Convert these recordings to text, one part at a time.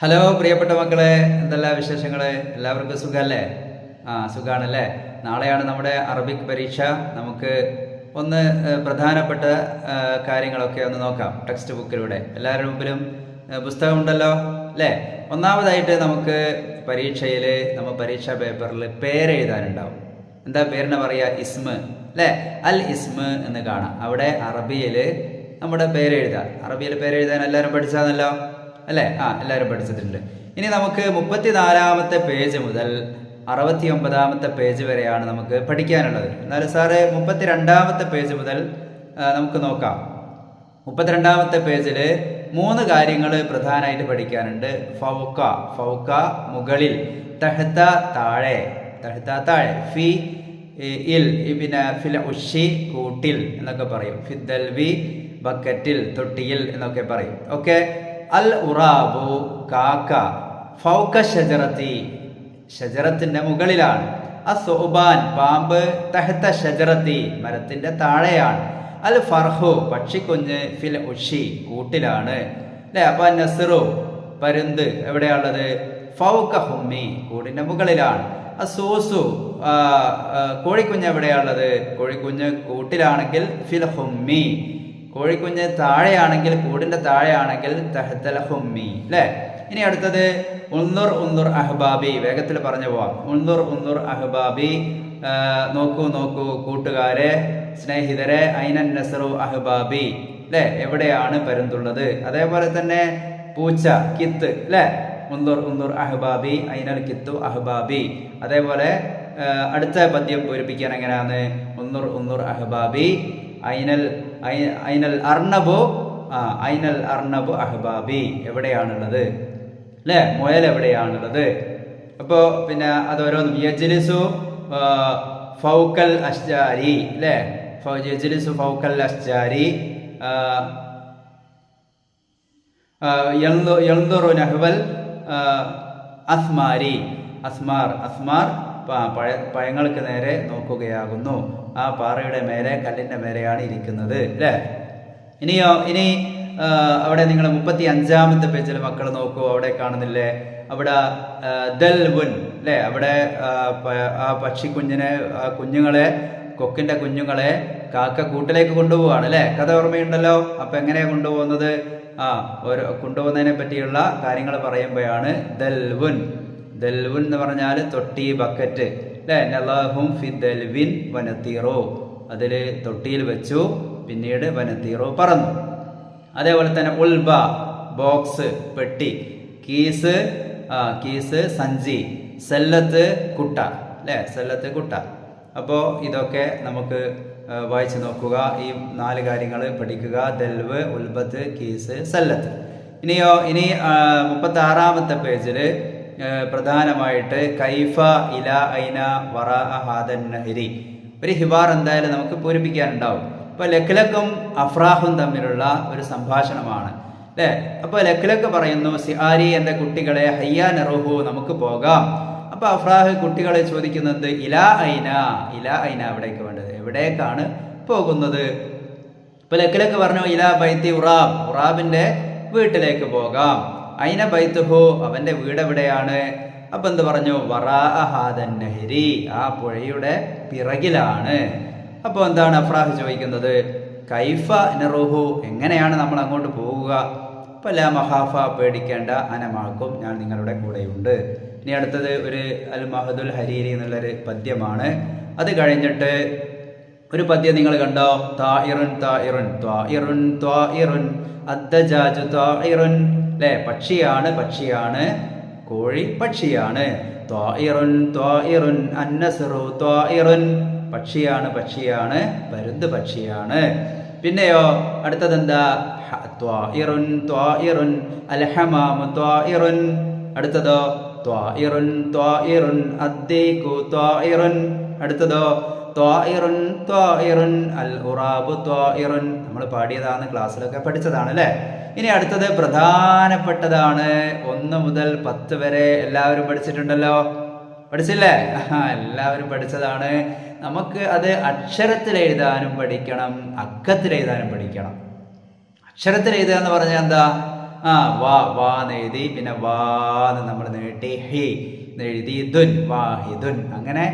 Hello പ്രിയപ്പെട്ട മക്കളെ, എന്തെല്ലാം വിശേഷങ്ങൾ? എല്ലാവർക്കും സുഖമല്ലേ? സുഖമാണല്ലേ? നാളെയാണ് നമ്മുടെ അറബിക് പരീക്ഷ. നമുക്ക് ഒന്ന് പ്രധാനപ്പെട്ട കാര്യങ്ങളൊക്കെ ഒന്ന് നോക്കാം ടെക്സ്റ്റ് ബുക്കിലൂടെ. എല്ലാവരുടെ മുമ്പിലും പുസ്തകം ഉണ്ടല്ലോ അല്ലേ? ഒന്നാമതായിട്ട് നമുക്ക് പരീക്ഷയിൽ പരീക്ഷാ പേപ്പറിൽ പേരെഴുതാനുണ്ടാവും. എന്താ പേരിനെ പറയുക? ഇസ്മ് അല്ലേ? അൽ ഇസ്മ് എന്ന് കാണാം. അവിടെ അറബിയിൽ നമ്മുടെ പേരെഴുതാം. അറബിയിൽ പേരെഴുതാൻ എല്ലാവരും പഠിച്ചാന്നല്ലോ അല്ലേ? എല്ലാവരും പഠിച്ചിട്ടുണ്ട്. ഇനി നമുക്ക് 34-ാമത്തെ പേജ് മുതൽ 69-ാമത്തെ പേജ് വരെയാണ് നമുക്ക് പഠിക്കാനുള്ളത്. എന്നാലും സാറ് 32-ാമത്തെ പേജ് മുതൽ നമുക്ക് നോക്കാം. 32-ാമത്തെ പേജിൽ 3 കാര്യങ്ങൾ പ്രധാനമായിട്ട് പഠിക്കാനുണ്ട്. ഫൗക്ക, ഫൗക്ക മുകളിൽ, തഹ്ത താഴെ, തഹ്ത താഴെ, ഫി ഇൽ, പിന്നെ ഫിൽ ഉഷി കൂട്ടിൽ എന്നൊക്കെ പറയും, ഫിദ്ദൽവി ബക്കറ്റിൽ തൊട്ടിയിൽ എന്നൊക്കെ പറയും. ഓക്കെ. അൽ ഉറാബു കാക്ക, ഫൗക ഷജറത്തി ഷജറത്തിന്റെ മുകളിലാണ്, അസുബാൻ പാമ്പ്, തഹ്ത ഷജറത്തി മരത്തിന്റെ താഴെയാണ്, അൽ ഫർഹു പക്ഷിക്കുഞ്ഞ്, ഫിൽ ഉഷി കൂട്ടിലാണ് അല്ലെ? അപ്പൊ നസ്റു പരുന്ത് എവിടെയാണുള്ളത്? ഫൗക ഹുമ്മി കൂടിന്റെ മുകളിലാണ്. അസൂസു കോഴിക്കുഞ്ഞ് എവിടെയാണുള്ളത്? കോഴിക്കുഞ്ഞ് കൂട്ടിലാണെങ്കിൽ ഫിൽ ഹുമ്മി, കോഴിക്കുഞ്ഞ് താഴെയാണെങ്കിൽ കൂടിന്റെ താഴെയാണെങ്കിൽ തഹ്തൽ ഹുമ്മി അല്ലേ? ഇനി അടുത്തത് ഉൻദുർ ഉൻദുർ അഹ്ബാബി, വേഗത്തിൽ പറഞ്ഞു പോവാം. ഉൻദുർ ഉൻദുർ അഹ്ബാബി, നോക്കൂ നോക്കൂ കൂട്ടുകാരെ, സ്നേഹിതരെ, ഐനൻ നസ്റു അഹ്ബാബി അല്ലേ? എവിടെയാണ് പരുന്തുള്ളത്? അതേപോലെ തന്നെ പൂച്ച കിത്ത് അല്ലേ? ഉൻദുർ ഉൻദുർ അഹ്ബാബി ഐനൽ കിത്തു അഹ്ബാബി. അതേപോലെ അടുത്ത പദ്യം പൂരിപ്പിക്കാൻ എങ്ങനെയാണ്? ഉൻദുർ ഉൻദുർ അഹ്ബാബി ഐനൽ അർണബു ഐനൽ അർണബു അഹ്ബാബി, എവിടെയാണുള്ളത് അല്ലേ? മുയൽ എവിടെയാണുള്ളത്? അപ്പോൾ പിന്നെ അതോരോന്നും യജ്ലിസു ഫൗക്കൽ അഷ്ജാരി അല്ലേ? യജ്ലിസു ഫൗക്കൽ അഷ്ജാരി, യൻദുറു നഹ്വൽ അസ്മാരി, അസ്മാർ അസ്മാർ പഴങ്ങൾക്ക് നേരെ നോക്കുകയാകുന്നു. ആ പാറയുടെ മേലെ, കല്ലിന്റെ മേലെയാണ് ഇരിക്കുന്നത് അല്ലേ? ഇനി അവിടെ നിങ്ങൾ 35-ാമത്തെ പേജിൽ മക്കൾ നോക്കൂ. അവിടെ കാണുന്നില്ലേ? അവിടെ ദൽവുൻ അല്ലേ? അവിടെ ആ പക്ഷിക്കുഞ്ഞിനെ, കുഞ്ഞുങ്ങളെ, കൊക്കിന്റെ കുഞ്ഞുങ്ങളെ കാക്ക കൂട്ടിലേക്ക് കൊണ്ടുപോവാണ് അല്ലേ? കഥ ഓർമ്മയുണ്ടല്ലോ. അപ്പൊ എങ്ങനെയാ കൊണ്ടുപോകുന്നത്? കൊണ്ടുപോകുന്നതിനെ പറ്റിയുള്ള കാര്യങ്ങൾ പറയുമ്പോഴാണ് ദൽവുൻ. ദൽവുൻ എന്ന് പറഞ്ഞാൽ തൊട്ടി, ബക്കറ്റ് അല്ലേ? നലഹും ഫി ദൽവിൻ വനത്തീറോ, അതിൽ തൊട്ടിയിൽ വെച്ചു, പിന്നീട് വനത്തീറോ പറന്നു. അതേപോലെ തന്നെ ഉൽബ ബോക്സ്, പെട്ടി, കീസ് കീസ് സഞ്ചി, സല്ലത്ത് കുട്ട അല്ലേ? സല്ലത്ത് കുട്ട. അപ്പോൾ ഇതൊക്കെ നമുക്ക് വായിച്ചു നോക്കുക. ഈ 4 കാര്യങ്ങൾ പഠിക്കുക. ദൽവ്, ഉൽബത്ത്, കീസ്, സല്ലത്ത്. ഇനി 36-ാമത്തെ പേജിൽ പ്രധാനമായിട്ട് കൈഫ ഇല ഐന വറ ഹാദൻ നഹരി, ഒരു ഹിവാർ എന്തായാലും നമുക്ക് പൂരിപ്പിക്കാനുണ്ടാവും. അപ്പൊ ലക്ലക്കും അഫ്രാഹും തമ്മിലുള്ള ഒരു സംഭാഷണമാണ് അല്ലേ? അപ്പൊ ലക്ലക്ക് പറയുന്നു, സിആരി എന്റെ കുട്ടികളെ, ഹയ്യാ നറുഹു നമുക്ക് പോകാം. അപ്പൊ അഫ്രാഹ് കുട്ടികളെ ചോദിക്കുന്നത് ഇലാ ഐന, ഇലാ ഐന എവിടേക്ക് വേണ്ടത്? എവിടേക്കാണ് പോകുന്നത്? ഇപ്പൊ ലക്ലക്ക് പറഞ്ഞു ഇലാ ബൈത്തി ഉറാബ്, ഉറാബിന്റെ വീട്ടിലേക്ക് പോകാം. ഐന ബൈത്തുഹു അവന്റെ വീട് എവിടെയാണ്? അപ്പൊ എന്ത് പറഞ്ഞു? വറാ ഹാദൻ നഹരി, ആ പുഴയുടെ പിറകിലാണ്. അപ്പൊ എന്താണ് അഫ്രാഹ് ചോദിക്കുന്നത്? കൈഫ നറുഹു, എങ്ങനെയാണ് നമ്മൾ അങ്ങോട്ട് പോവുക? അപ്പൊ ലാ മഹാഫ, പേടിക്കേണ്ട, അനമാക്കും, ഞാൻ നിങ്ങളുടെ കൂടെയുണ്ട്. ഇനി അടുത്തത് ഒരു അൽ മഹദുൽ ഹരീരി എന്നുള്ളൊരു പദ്യമാണ്. അത് കഴിഞ്ഞിട്ട് ഒരു പദ്യം നിങ്ങൾ കണ്ടോ? താഇറുൻ താഇറുൻ ത്വാഇറുൻ ത്വാഇറുൻ അദ്ദജാജു ത്വാഇറുൻ അല്ലേ? പക്ഷിയാണ് പക്ഷിയാണ്, കോഴി പക്ഷിയാണ്. ത്വാഇറുൻ ത്വാഇറുൻ അന്നസ്റു ത്വാഇറുൻ, പക്ഷിയാണ് പക്ഷിയാണ്, പരുന്ത് പക്ഷിയാണ്. പിന്നെയോ അടുത്തത് എന്താ? ത്വാഇറുൻ ത്വാഇറുൻ അൽ ഹമാമു ത്വാഇറുൻ. അടുത്തതോ? ത്വാഇറുൻ ത്വാഇറുൻ അദ്ദീഖു ത്വാഇറുൻ. അടുത്തതോ? ത്വാഇറുൻ ത്വാഇറുൻ അൽ ഉറാബു ത്വാഇറുൻ. നമ്മൾ പാടിയതാണ്, ക്ലാസ്സിലൊക്കെ പഠിച്ചതാണ് അല്ലേ? ഇനി അടുത്തത് പ്രധാനപ്പെട്ടതാണ്. 1 മുതൽ 10 വരെ എല്ലാവരും പഠിച്ചിട്ടുണ്ടല്ലോ, പഠിച്ചില്ലേ? എല്ലാവരും പഠിച്ചതാണ്. നമുക്ക് അത് അക്ഷരത്തിൽ എഴുതാനും പഠിക്കണം, അക്കത്തിൽ എഴുതാനും പഠിക്കണം. അക്ഷരത്തിൽ എഴുതുക എന്ന് പറഞ്ഞാൽ എന്താ? വാ വാ എന്ന് എഴുതി, പിന്നെ വാന്ന് നമ്മൾ നീട്ടി ഹി എഴുതി, ദുൻ വാഹിദുൻ. അങ്ങനെ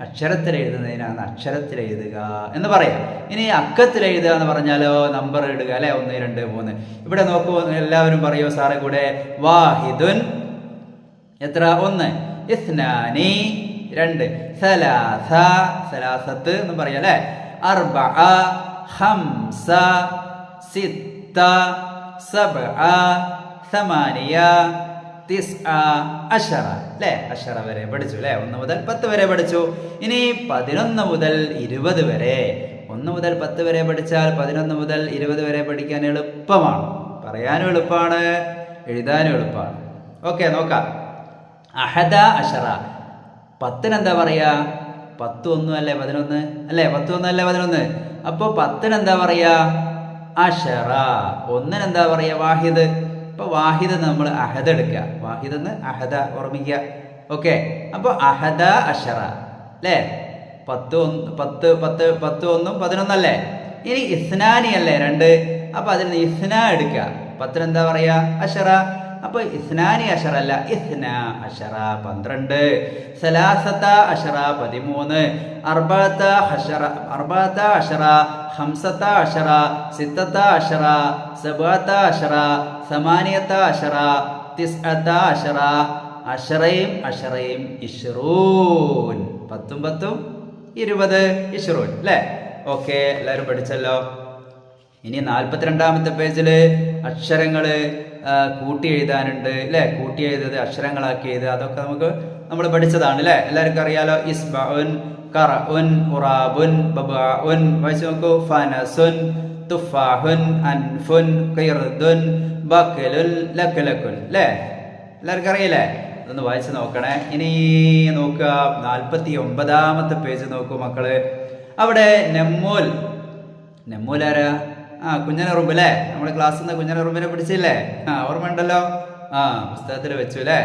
അക്ഷരത്തിൽ എഴുതുന്നതിനാണ് അക്ഷരത്തിൽ എഴുതുക എന്ന് പറയാം. ഇനി അക്കത്തിൽ എഴുതുക എന്ന് പറഞ്ഞാലോ നമ്പർ ഇടുക അല്ലെ, 1 2 3. ഇവിടെ നോക്കൂ, എല്ലാവരും പറയൂ സാറെ കൂടെ, വാഹിദുൻ എത്ര? 1, ഇസ്നാനി 2, സലാസ സലാസത്ത് എന്ന് പറയാം അല്ലെ, അർബഅ ഖംസ സിത്ത സബ്അ സമാനിയ തിസ്അ അശറ അല്ലെ. അശറ വരെ പഠിച്ചു അല്ലെ, 1 മുതൽ 10 വരെ പഠിച്ചു. ഇനി 11 മുതൽ 20 വരെ, 1 മുതൽ 10 വരെ പഠിച്ചാൽ 11 മുതൽ 20 വരെ പഠിക്കാൻ എളുപ്പമാണ്, പറയാനും എളുപ്പമാണ്, എഴുതാനും എളുപ്പമാണ്. ഓക്കെ, നോക്കാം. അഹദ അശറ, 10 എന്താ പറയാ? 10 1 അല്ലേ 11 അല്ലേ, 10 1 അല്ലേ 11. അപ്പൊ 10 എന്താ പറയാ? അശറ. 1 എന്താ പറയാ? വാഹിദ്. അപ്പൊ വാഹിദ് നമ്മൾ അഹദ എടുക്കുക, വാഹിദ് എന്ന് അഹദ ഓർമ്മിക്കുക. ഓക്കെ, അപ്പൊ അഹദ അശറ അല്ലേ, 10 1 11 അല്ലേ. ഇനി ഇസ്നാനി അല്ലേ 2, അപ്പൊ അതിൽ നിന്ന് ഇസ്ന എടുക്കുക. 10 എന്താ പറയാ? അശറ. അപ്പൊ ഇസ്നാനി അശറ അല്ല, ഇസ്ന അശറ 12, സലാസത അശറ 13, അർബഅത അശറ, ഖംസത അശറ, സിത്തത അശറ, സബഅത അശറ, സമാനിയത അശറ, തിസ്അത അശറ, അശറയും അശറയും ഇശ്റൂൻ. 10 10 20 ഇശ്റൂൻ അല്ലേ. ഓക്കെ, എല്ലാവരും പഠിച്ചല്ലോ. ഇനി 42-ാമത്തെ പേജില് അക്ഷരങ്ങള് കൂട്ടി എഴുതാനുണ്ട് അല്ലെ, കൂട്ടി എഴുതത് അക്ഷരങ്ങളാക്കി എഴുതുക, അതൊക്കെ നമ്മൾ പഠിച്ചതാണ് അല്ലെ, എല്ലാവർക്കും അറിയാലോ. ഇസ്ബഉൻ, ഖറഉൻ, ഉറാബുൻ, ബബഉൻ. വായിച്ചു നോക്കൂ. ഫനസുൻ, തുഫാഹുൻ, അൻഫുൻ, ഖിർദുൻ, ബഖലുൻ, ലഖലഖുൻ അല്ലേ, എല്ലാവർക്കും അറിയില്ലേ? അതൊന്ന് വായിച്ചു നോക്കണേ. ഇനി നോക്കുക, 49-ാമത്തെ പേജ് നോക്കൂ മക്കള്. അവിടെ നെമ്മൂൽ, നെമ്മൂൽ ആരാ? കുഞ്ഞനുറുമ്പ് അല്ലേ, നമ്മുടെ ക്ലാസ്സിൽ നിന്ന് കുഞ്ഞനുറുമ്പിനെ പിടിച്ചില്ലേ? ഓർമ്മ ഉണ്ടല്ലോ, പുസ്തകത്തിൽ വെച്ചു അല്ലേ.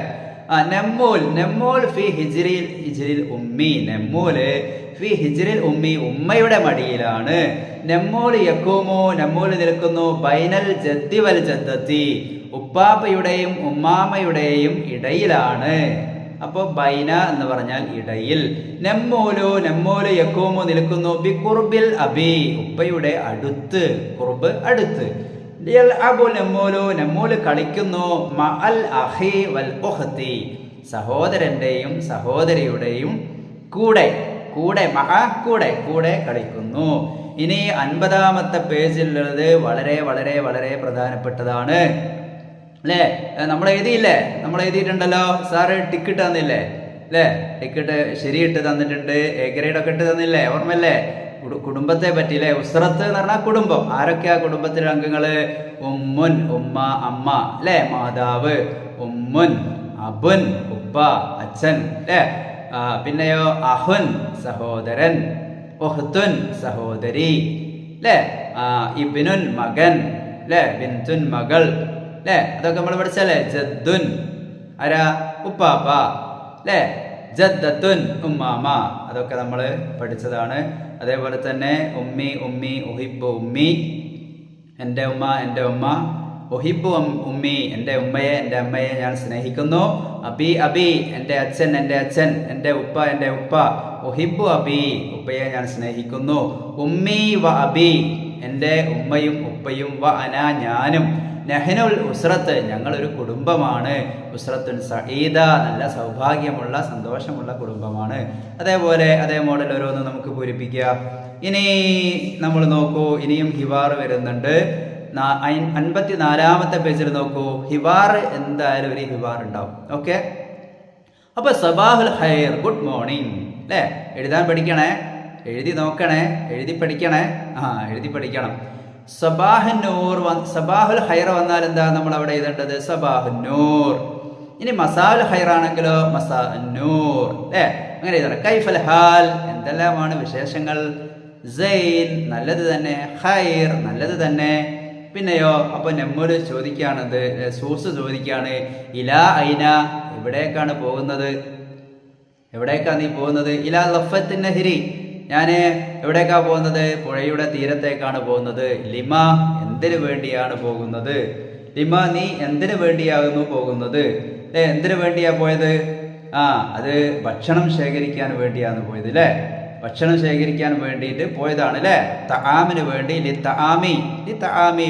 നെമ്മൂൽ ഫി ഹിജ്രിൽ ഉമ്മി, നെമ്മൂല് ഫി ഹിജ്രിൽ ഉമ്മി, ഉമ്മയുടെ മടിയിലാണ്. നെമ്മൂൽ യഖൂമു, നെമ്മൂൽ നിൽക്കുന്നു ബൈനൽ ജദ്ദി വൽ ജദ്ദത്തി, ഉപ്പാപ്പയുടെയും ഉമ്മാമയുടെയും ഇടയിലാണ്. അപ്പോൾ ബൈന എന്ന് പറഞ്ഞാൽ ഇടയിൽ. നെമ്മൂലു യഖൂമു നിൽക്കുന്നു ബിഖുർബിൽ അബി, ഉപ്പയുടെ അടുത്ത്, ഖുർബ് അടുത്ത്. യൽഅബു നെമ്മൂലു കളിക്കുന്നു മഅൽ അഖി വൽ ഉഖ്തി, സഹോദരന്റെയും സഹോദരിയുടെയും കൂടെ, കൂടെ കളിക്കുന്നു. ഇനി 50-ാമത്തെ പേജിലുള്ളത് വളരെ വളരെ വളരെ പ്രധാനപ്പെട്ടതാണ് അല്ലേ. നമ്മൾ എഴുതിയില്ലേ, നമ്മൾ എഴുതിയിട്ടുണ്ടല്ലോ, സാറ് ടിക്കറ്റ് തന്നില്ലേ അല്ലേ, ടിക്കറ്റ് ശരിയിട്ട് തന്നിട്ടുണ്ട്, എ ഗ്രേഡ് ഒക്കെ ഇട്ട് തന്നില്ലേ, ഓർമ്മല്ലേ? കുടുംബത്തെ പറ്റിയില്ലേ. ഉസ്രത്ത് എന്ന് പറഞ്ഞാൽ കുടുംബം. ആരൊക്കെയാ കുടുംബത്തിലെ അംഗങ്ങള്? ഉമ്മുൻ ഉമ്മ അമ്മ അല്ലേ, മാതാവ്. ഉമ്മുൻ അബുൻ ഉപ്പ അച്ഛൻ അല്ലേ. പിന്നെയോ അഹുൻ സഹോദരൻ, ഉഖ്തുൻ സഹോദരി അല്ലേ, ഇബ്നുൻ മകൻ അല്ലേ, ബിൻതുൻ മകൾ അല്ലേ, അതൊക്കെ നമ്മൾ പഠിച്ചല്ലേ. ജദ്ദുൻ ആരാ? ഉപ്പാപ്പ അല്ലേ, ജദ്ദത്തുൻ ഉമ്മാമ, അതൊക്കെ നമ്മൾ പഠിച്ചതാണ്. അതേപോലെ തന്നെ ഉമ്മി ഉഹിബ്ബു ഉമ്മി, എൻ്റെ ഉമ്മ, ഉഹിബ്ബു ഉമ്മി, എൻ്റെ ഉമ്മയെ എൻ്റെ അമ്മയെ ഞാൻ സ്നേഹിക്കുന്നു. അബി എൻ്റെ അച്ഛൻ, എൻ്റെ ഉപ്പ, ഉഹിബ്ബു അബി, ഉപ്പയെ ഞാൻ സ്നേഹിക്കുന്നു. ഉമ്മി വ അബി, എൻ്റെ ഉമ്മയും ഉപ്പയും, വ അന ഞാനും, നഹ്നുൽ ഉസ്രത്ത് ഞങ്ങളൊരു കുടുംബമാണ്, ഉസ്രത്തുൻ സഈദ നല്ല സൗഭാഗ്യമുള്ള സന്തോഷമുള്ള കുടുംബമാണ്. അതേപോലെ അതേ മോഡൽ ഓരോന്ന് നമുക്ക് പൂരിപ്പിക്കുക. ഇനി നമ്മൾ നോക്കൂ, ഇനിയും ഹിവാർ വരുന്നുണ്ട്. 54-ാമത്തെ പേജിൽ നോക്കൂ, ഹിവാർ എന്തായാലും ഒരു ഹിവാർ ഉണ്ടാവും. ഓക്കെ, അപ്പൊ സബാഹുൽ ഖൈർ, ഗുഡ് മോർണിംഗ് അല്ലേ, എഴുതാൻ പഠിക്കണേ, എഴുതി നോക്കണേ, എഴുതി പഠിക്കണേ, എഴുതി പഠിക്കണം. സബാഹുൽ ഖൈർ വന്നാൽ എന്താ നമ്മൾ അവിടെ എഴുതേണ്ടത്? സബാഹുന്നൂർ. ഇനി മസാഉൽ ഖൈർ ആണെങ്കിലോ മസാഅന്നൂർ അല്ലേ, അങ്ങനെ എഴുതണം. കൈഫൽ ഹാൽ, എന്തെല്ലാമാണ് വിശേഷങ്ങൾ? സൈൻ നല്ലത് തന്നെ, ഖൈർ നല്ലത് തന്നെ. പിന്നെയോ അപ്പൊ നമ്മോട് ചോദിക്കുകയാണത്, സൂസ് ചോദിക്കുകയാണ്, ഇലാ ഐന, എവിടേക്കാണ് പോകുന്നത്? എവിടേക്കാണ് നീ പോകുന്നത്? ഇലാ ലഫത്തിൻ നഹരി, ഞാൻ എവിടേക്കാ പോകുന്നത്? പുഴയുടെ തീരത്തേക്കാണ് പോകുന്നത്. ലിമ, എന്തിനു വേണ്ടിയാണ് പോകുന്നത്? ലിമ നീ എന്തിനു വേണ്ടിയാകുന്നു പോകുന്നത്? എന്തിനു വേണ്ടിയാ പോയത്? അത് ഭക്ഷണം ശേഖരിക്കാൻ വേണ്ടിയാണ് പോയത് അല്ലേ? ഭക്ഷണം ശേഖരിക്കാൻ വേണ്ടിയിട്ട് പോയതാണ് അല്ലേ? തആമിന് വേണ്ടി ലി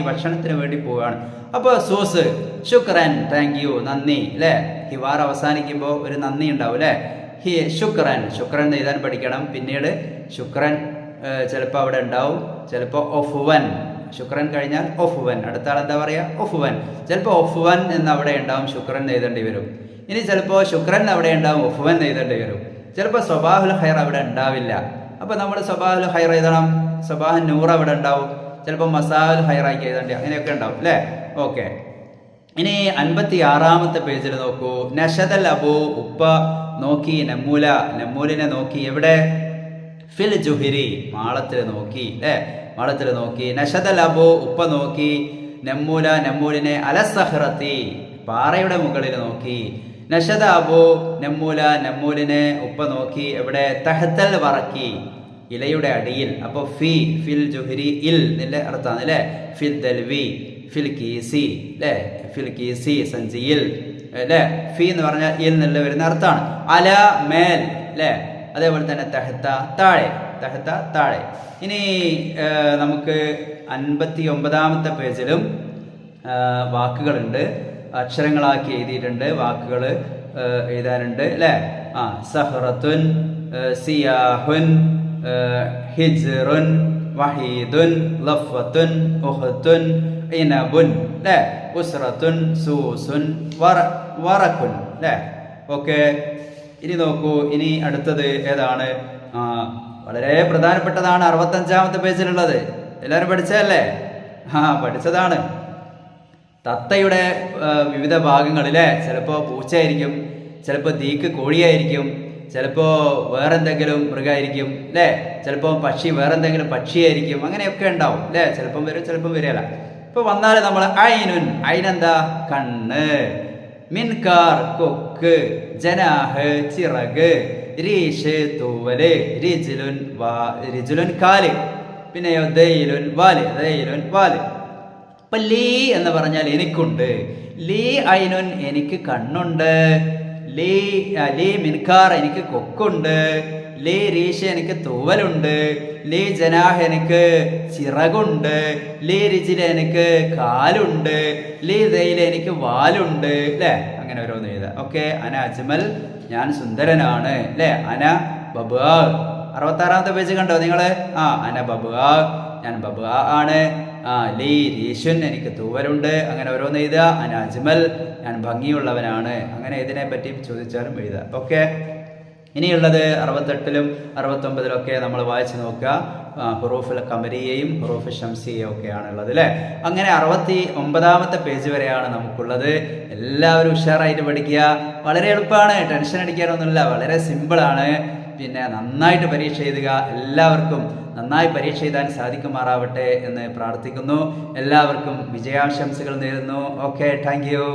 ഭക്ഷണത്തിന് വേണ്ടി പോവുകയാണ്. അപ്പോൾ സൂസ് ശുക്രൻ താങ്ക് യു നന്ദി അല്ലേ? ഹിവാർ അവസാനിക്കുമ്പോൾ ഒരു നന്ദി ഉണ്ടാവും അല്ലേ? ശുക്രൻ എഴുതാൻ പഠിക്കണം. പിന്നീട് ശുക്രൻ ചിലപ്പോൾ അവിടെ ഉണ്ടാവും, ചിലപ്പോൾ ഒഫുവൻ. ശുക്രൻ കഴിഞ്ഞാൽ ഒഫുവൻ, അടുത്ത ആൾ എന്താ പറയുക? ഒഫുവൻ. ചിലപ്പോൾ ഒഫുവൻ എന്ന് അവിടെ ഉണ്ടാവും, ശുക്രൻ എഴുതേണ്ടി വരും. ഇനി ചിലപ്പോൾ ശുക്രൻ അവിടെ ഉണ്ടാവും, ഒഫുവൻ എഴുതേണ്ടി വരും. ചിലപ്പോൾ സ്വബാഹുൽ ഖൈർ അവിടെ ഉണ്ടാവില്ല. അപ്പോൾ നമ്മൾ സ്വബാഹുൽ ഖൈർ എഴുതണം, സ്വബാഹൻ നൂർ അവിടെ ഉണ്ടാവും, ചിലപ്പോൾ മസാഹുൽ ഖൈറാക്കി എഴുതേണ്ടി, അങ്ങനെയൊക്കെ ഉണ്ടാവും അല്ലേ? ഓക്കെ. ഇനി 56-ാമത്തെ പേജിൽ നോക്കൂ. നഷദൽ അബു ഉപ്പ നോക്കി നെമ്മൂലിനെ നോക്കി. എവിടെ? ഫിൽ ജുഹിരി മാളത്തിൽ നോക്കി അല്ലേ? മാളത്തിൽ നോക്കി. നഷദൽ അബു ഉപ്പ നോക്കി നെമ്മൂലിനെ അലസഹ്റത്തി പാറയുടെ മുകളിൽ നോക്കി. നഷദ അബു നെമ്മൂലിനെ ഉപ്പ നോക്കി. എവിടെ? തഹത്തൽ വറക്കി ഇലയുടെ അടിയിൽ. അപ്പോൾ ഫിൽ ജുഹിരി ഇൽ നിന്റെ അർത്ഥമാണ് അല്ലേ? ഫിൽ ദൽവി ഫിൽ കീസി അല്ലേ? ഫിൽ കീസി സഞ്ചിയിൽ അല്ലേ? ഫി എന്ന് പറഞ്ഞാൽ ഇൽ എന്നുള്ള വരുന്ന അർത്ഥമാണ്. അല മേൽ അല്ലേ? അതേപോലെ തന്നെ തഹത്ത താഴെ. ഇനി നമുക്ക് 59-ാമത്തെ പേജിലും വാക്കുകളുണ്ട്, അക്ഷരങ്ങളാക്കി എഴുതിയിട്ടുണ്ട്, വാക്കുകൾ എഴുതാനുണ്ട് അല്ലേ? സഹ്റത്തുൻ, സിയാഹുൻ, ഹിജ്റുൻ, വഹീദുൻ, ലഫ്വത്തുൻ, ഉഹ്തുൻ, ഇനബുൻ അല്ലേ? ഉസ്റത്തുൻ, സൂസുൻ, വറക്കുൻ അല്ലേ? ഓക്കെ. ഇനി നോക്കൂ. ഇനി അടുത്തത് ഏതാണ്? വളരെ പ്രധാനപ്പെട്ടതാണ് 65-ാമത്തെ പേജിലുള്ളത്. എല്ലാവരും പഠിച്ചതല്ലേ? പഠിച്ചതാണ്. തത്തയുടെ വിവിധ ഭാഗങ്ങളിലെ ചിലപ്പോൾ പൂച്ചയായിരിക്കും, ചിലപ്പോൾ ദീക്ക് കോഴിയായിരിക്കും, ചിലപ്പോൾ വേറെന്തെങ്കിലും മൃഗമായിരിക്കും അല്ലേ? ചിലപ്പോൾ പക്ഷി വേറെന്തെങ്കിലും പക്ഷിയായിരിക്കും, അങ്ങനെയൊക്കെ ഉണ്ടാവും അല്ലേ? ചിലപ്പം വരും, ചിലപ്പം വരികയല്ല. ഇപ്പോൾ വന്നാൽ നമ്മൾ ഐനെന്താ? കണ്ണ്. മിൻകാർ കൊക്ക്, ജനാഹ് ചിറക്, രീഷ് തൂവല്, റിജുലുൻ കാല്, പിന്നെയോ ദൈലുൻ വാല്. അപ്പൊ ലീ എന്ന് പറഞ്ഞാൽ എനിക്കുണ്ട്. ലീ ഐനുൻ എനിക്ക് കണ്ണുണ്ട്. ലീ മിൻകാർ എനിക്ക് കൊക്കുണ്ട്. ലീ രീഷ് എനിക്ക് തൂവലുണ്ട്. ലീ ജനാഹ് എനിക്ക് ചിറകുണ്ട്. ലീ റിജില് എനിക്ക് കാലുണ്ട്. ലീ ദൈല് എനിക്ക് വാലുണ്ട് അല്ലേ? അങ്ങനെ ഓരോന്ന് എഴുതാം. ഓക്കെ. അന അജ്മൽ ഞാൻ സുന്ദരനാണ് അല്ലേ? അന ബബുആ. 66-ാമത്തെ പേജ് കണ്ടോ നിങ്ങള്? അന ബബുആ ഞാൻ ബബുആ ആണ്. ലീ രീഷുൻ എനിക്ക് തൂവലുണ്ട്. അങ്ങനെ ഓരോന്ന് എഴുതുക. അന അജ്മൽ ഞാൻ ഭംഗിയുള്ളവനാണ്. അങ്ങനെ ഇതിനെ പറ്റി ചോദിച്ചാലും എഴുതുക. ഓക്കെ. ഇനിയുള്ളത് 68-ലും 69-ലും ഒക്കെ നമ്മൾ വായിച്ച് നോക്കുക. ഹുറൂഫുൽ ഖമരിയയും ഹുറൂഫ് ഷംസിയയും ഒക്കെയാണ് ഉള്ളത് അല്ലേ? അങ്ങനെ 69-ാമത്തെ പേജ് വരെയാണ് നമുക്കുള്ളത്. എല്ലാവരും ഉഷാറായിട്ട് പഠിക്കുക. വളരെ എളുപ്പമാണ്, ടെൻഷൻ അടിക്കാനൊന്നുമില്ല, വളരെ സിമ്പിളാണ്. പിന്നെ നന്നായിട്ട് പരീക്ഷ എഴുതുക. എല്ലാവർക്കും നന്നായി പരീക്ഷ എഴുതാൻ സാധിക്കുമാറാവട്ടെ എന്ന് പ്രാർത്ഥിക്കുന്നു. എല്ലാവർക്കും വിജയാശംസകൾ നേരുന്നു. Okay, thank you.